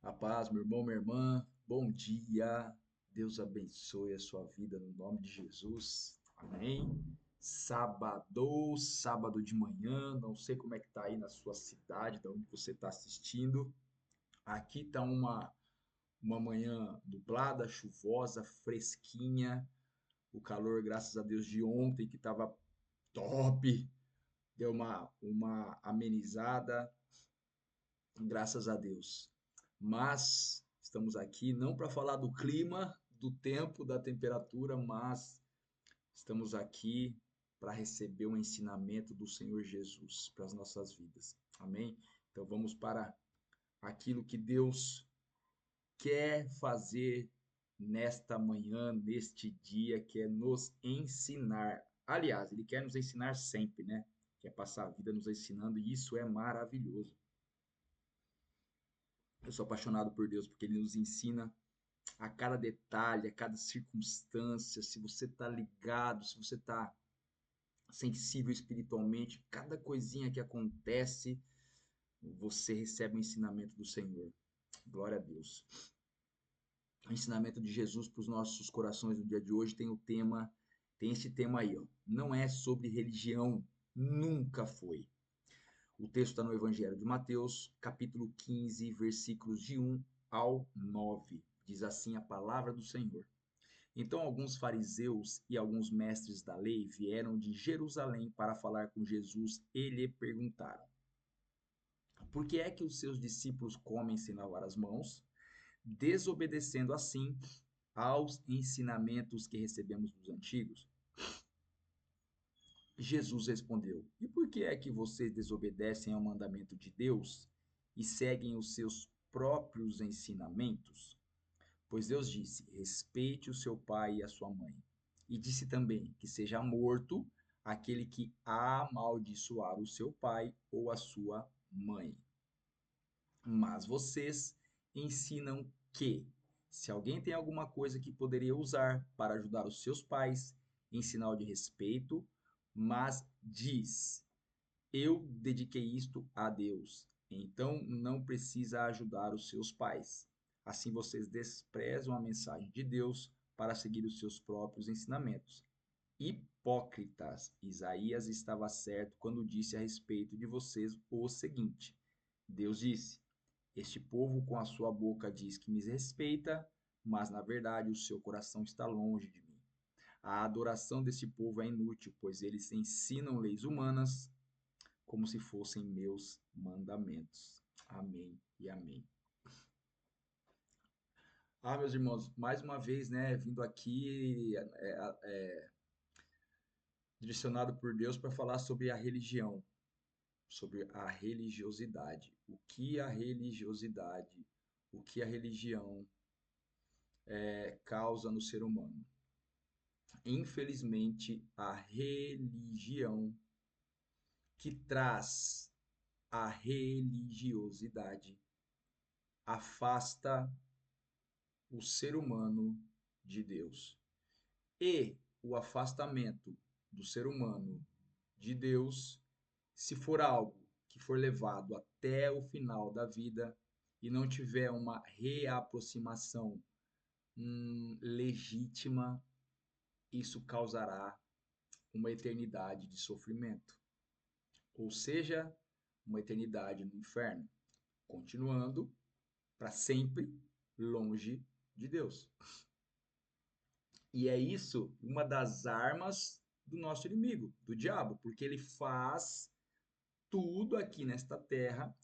A paz, meu irmão, minha irmã, bom dia. Deus abençoe a sua vida no nome de Jesus. Amém. Sábado de manhã, não sei como é que tá aí na sua cidade, de onde você está assistindo. Aqui tá uma manhã nublada, chuvosa, fresquinha. O calor, graças a Deus, de ontem que estava top, deu uma amenizada, graças a Deus. Mas estamos aqui não para falar do clima, do tempo, da temperatura, mas estamos aqui para receber o ensinamento do Senhor Jesus para as nossas vidas. Amém? Então vamos para aquilo que Deus quer fazer nesta manhã, neste dia, que é nos ensinar. Aliás, Ele quer nos ensinar sempre, né? Quer passar a vida nos ensinando, e isso é maravilhoso. Eu sou apaixonado por Deus porque Ele nos ensina a cada detalhe, a cada circunstância, se você está ligado, se você está sensível espiritualmente, cada coisinha que acontece, você recebe o ensinamento do Senhor. Glória a Deus. O ensinamento de Jesus para os nossos corações no dia de hoje tem esse tema aí, ó. Não é sobre religião, nunca foi. O texto está no Evangelho de Mateus, capítulo 15, versículos de 1 ao 9. Diz assim a palavra do Senhor. Então alguns fariseus e alguns mestres da lei vieram de Jerusalém para falar com Jesus e lhe perguntaram: Por que é que os seus discípulos comem sem lavar as mãos, desobedecendo assim aos ensinamentos que recebemos dos antigos? Jesus respondeu: E por que é que vocês desobedecem ao mandamento de Deus e seguem os seus próprios ensinamentos? Pois Deus disse: respeite o seu pai e a sua mãe. E disse também que seja morto aquele que amaldiçoar o seu pai ou a sua mãe. Mas vocês ensinam que, se alguém tem alguma coisa que poderia usar para ajudar os seus pais em sinal de respeito, mas diz: eu dediquei isto a Deus, então não precisa ajudar os seus pais. Assim vocês desprezam a mensagem de Deus para seguir os seus próprios ensinamentos. Hipócritas, Isaías estava certo quando disse a respeito de vocês o seguinte: Deus disse: Este povo com a sua boca diz que me respeita, mas na verdade o seu coração está longe de mim. A adoração desse povo é inútil, pois eles ensinam leis humanas como se fossem meus mandamentos. Amém e amém. Meus irmãos, mais uma vez, né, vindo aqui direcionado por Deus para falar sobre a religião, sobre a religiosidade. O que a religião causa no ser humano. Infelizmente, a religião que traz a religiosidade afasta o ser humano de Deus. E o afastamento do ser humano de Deus, se for algo que for levado até o final da vida e não tiver uma reaproximação legítima, isso causará uma eternidade de sofrimento, ou seja, uma eternidade no inferno, continuando para sempre longe de Deus. E é isso uma das armas do nosso inimigo, do diabo, porque ele faz tudo aqui nesta terra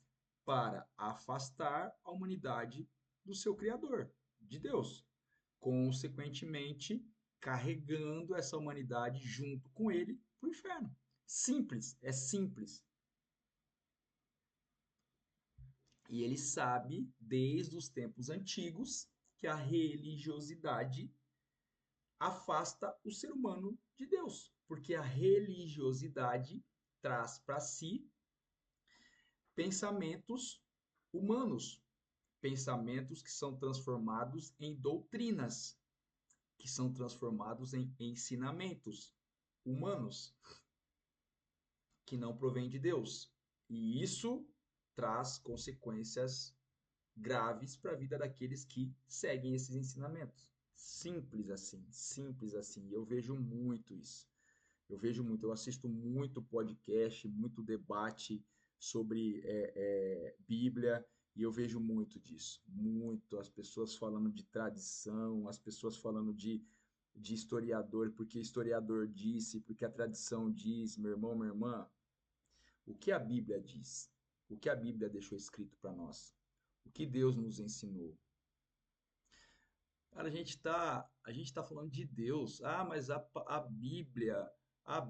para afastar a humanidade do seu Criador, de Deus. Consequentemente, carregando essa humanidade junto com ele para o inferno. Simples, é simples. E ele sabe, desde os tempos antigos, que a religiosidade afasta o ser humano de Deus, porque a religiosidade traz para si pensamentos humanos, pensamentos que são transformados em doutrinas, que são transformados em ensinamentos humanos, que não provém de Deus. E isso traz consequências graves para a vida daqueles que seguem esses ensinamentos. Simples assim. Eu vejo muito isso. Eu vejo muito, eu assisto muito podcast, muito debate sobre Bíblia, e eu vejo muito disso. Muito. As pessoas falando de tradição, as pessoas falando de historiador, porque historiador disse, porque a tradição diz, meu irmão, minha irmã. O que a Bíblia diz? O que a Bíblia deixou escrito para nós? O que Deus nos ensinou? Cara, a gente tá falando de Deus. Ah, mas mas a Bíblia, a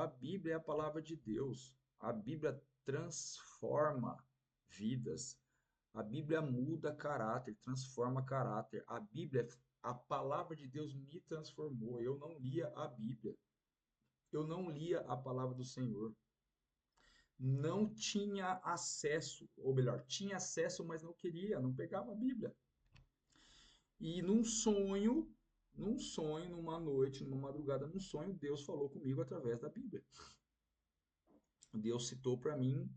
Bíblia é a palavra de Deus. A Bíblia transforma vidas. A Bíblia muda caráter, transforma caráter. A palavra de Deus me transformou. Eu não lia a Bíblia. Eu não lia a palavra do Senhor. Não tinha acesso, ou melhor, tinha acesso, mas não queria, não pegava a Bíblia. E numa noite, numa madrugada, num sonho, Deus falou comigo através da Bíblia. Deus citou para mim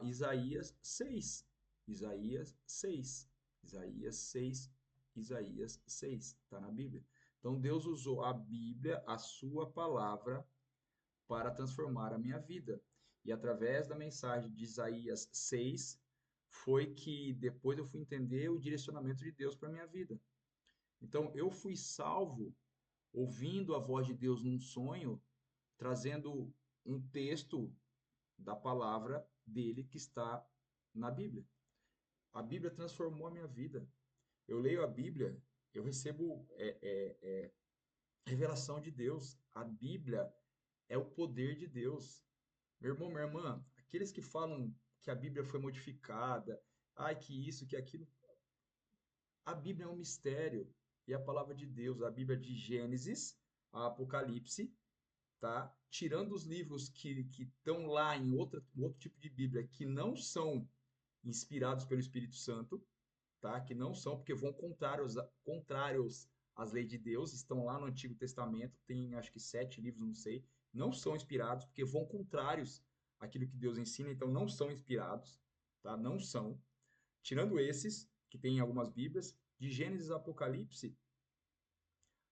Isaías 6. Isaías 6. Isaías 6. Isaías 6. Está na Bíblia. Então Deus usou a Bíblia, a sua palavra, para transformar a minha vida. E através da mensagem de Isaías 6, foi que depois eu fui entender o direcionamento de Deus para a minha vida. Então, eu fui salvo ouvindo a voz de Deus num sonho, trazendo um texto da palavra dele que está na Bíblia. A Bíblia transformou a minha vida. Eu leio a Bíblia, eu recebo revelação de Deus. A Bíblia é o poder de Deus. Meu irmão, minha irmã, aqueles que falam que a Bíblia foi modificada, ai, que isso, que aquilo, a Bíblia é um mistério e a palavra de Deus, a Bíblia de Gênesis a Apocalipse, tá? Tirando os livros que estão lá em outro tipo de Bíblia que não são inspirados pelo Espírito Santo, tá? Que não são, porque vão contrários às leis de Deus, estão lá no Antigo Testamento, tem acho que 7 livros, não sei, não são inspirados, porque vão contrários àquilo que Deus ensina, então não são inspirados, tá? Não são. Tirando esses, que tem em algumas Bíblias, de Gênesis a Apocalipse,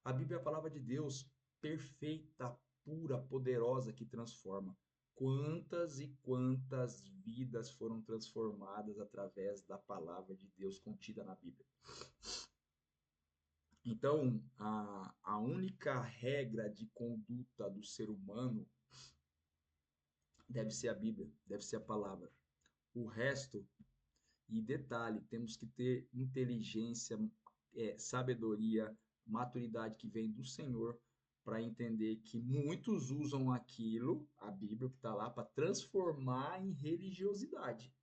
a Bíblia é a palavra de Deus, perfeita, pura, poderosa, que transforma. Quantas e quantas vidas foram transformadas através da palavra de Deus contida na Bíblia? Então, a única regra de conduta do ser humano deve ser a Bíblia, deve ser a palavra. O resto, e detalhe, temos que ter inteligência, sabedoria, maturidade que vem do Senhor para entender que muitos usam aquilo, a Bíblia que está lá, para transformar em religiosidade.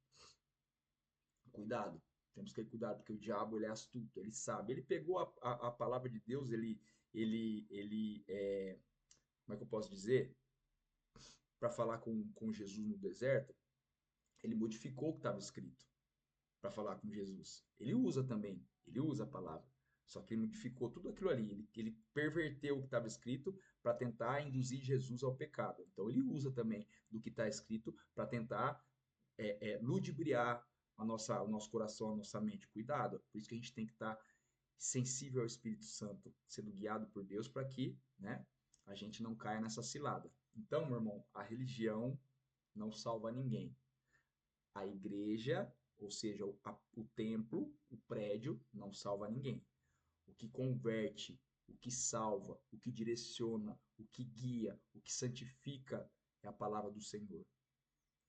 Cuidado, temos que ter cuidado, porque o diabo ele é astuto, ele sabe. Ele pegou a palavra de Deus, como é que eu posso dizer? Para falar com Jesus no deserto, ele modificou o que estava escrito para falar com Jesus. Ele usa também, ele usa a palavra. Só que ele modificou tudo aquilo ali. Ele perverteu o que estava escrito para tentar induzir Jesus ao pecado. Então ele usa também do que está escrito para tentar ludibriar o nosso coração, a nossa mente. Cuidado. Por isso que a gente tem que estar sensível ao Espírito Santo, sendo guiado por Deus para que, né, a gente não caia nessa cilada. Então, meu irmão, a religião não salva ninguém. A igreja, ou seja, o templo, o prédio, não salva ninguém. O que converte, o que salva, o que direciona, o que guia, o que santifica é a palavra do Senhor.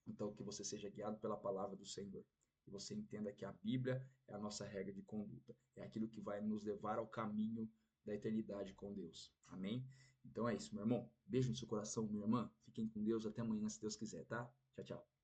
Então, que você seja guiado pela palavra do Senhor. Que você entenda que a Bíblia é a nossa regra de conduta. É aquilo que vai nos levar ao caminho da eternidade com Deus. Amém? Então é isso, meu irmão. Beijo no seu coração, minha irmã. Fiquem com Deus. Até amanhã, se Deus quiser, tá? Tchau, tchau.